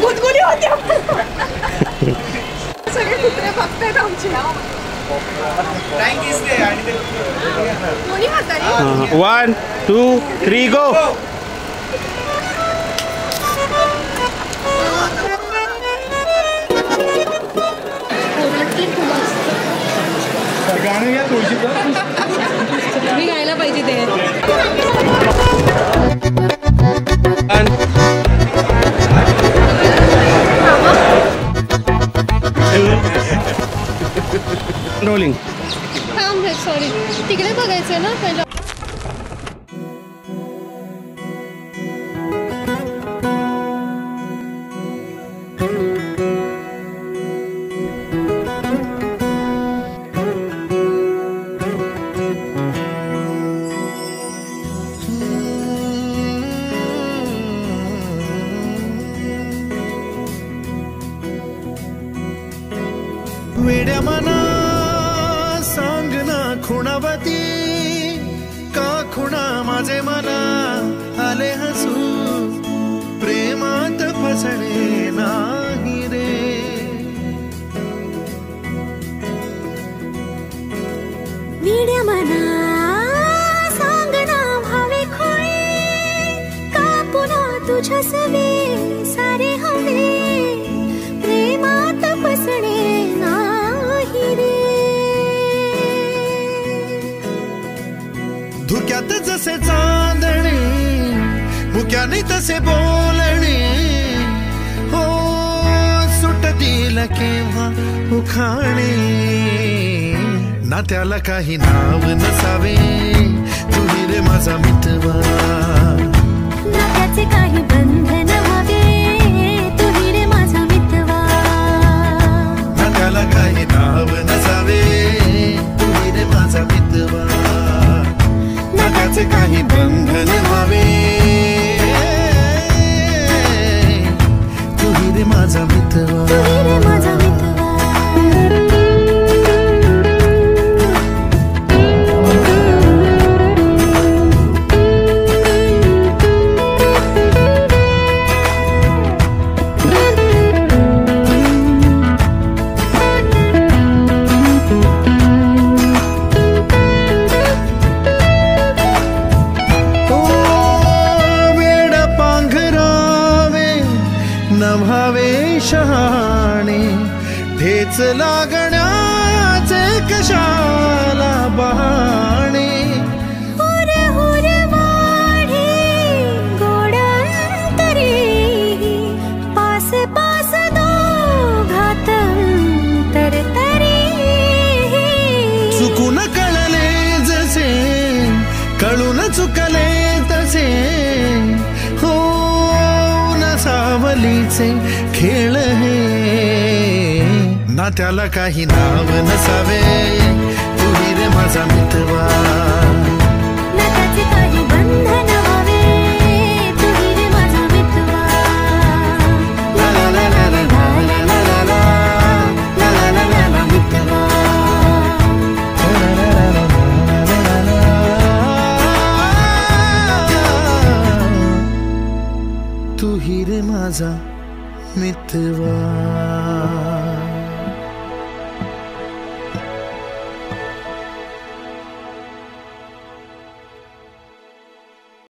गुदगुली होती सगळे कुत्रे बघतायत आमची. कोणी म्हातारी? 1 2 3 गो. गाणं घ्या तुळशीचं. मी गायला पाहिजे ते. रोलिंग. थांब सॉरी तिकडे बघायचं ना पहिलं. वेड्या मना सांग ना खुणावती का खुणा माझे मला आले हसू प्रेमात फसणे नाही रे. वेड्या मना सांग ना भावे खोळे का पुन्हा तुझ्या सवे सारे हवे प्रेमात फसणे धुक्यात जसे चांदणे मुक्याने तसे बोलणे हो सुटतील केव्हा उखाणे ना त्याला काही नाव नसावे तुही रे माझा मितवा ना त्याचे काही बंधन हवे तुही रे माझा मितवा ना त्याला काही नाव नसावे तुही रे माझा मितवा त्याचे काही बंधन व्हावे तुही रे माझा मितवा. नभावे शहाणे ठेच लागण्याचे कशाला बहाणे. हुर हुर वाढे गोडांतरी पास पास दोघात तरतरी चुकून कळले जसे कळून चुकले तसे हो सावलीचे खेळ हे ना त्याला काही नाव नसावे तुही रे माझा मितवा ना त्याचे काही बंधन हवे तुही रे माझा मितवा. ला ला ला ला ला ला ला ला ला ला ला ला ला मितवा तुही रे माझा मितवा.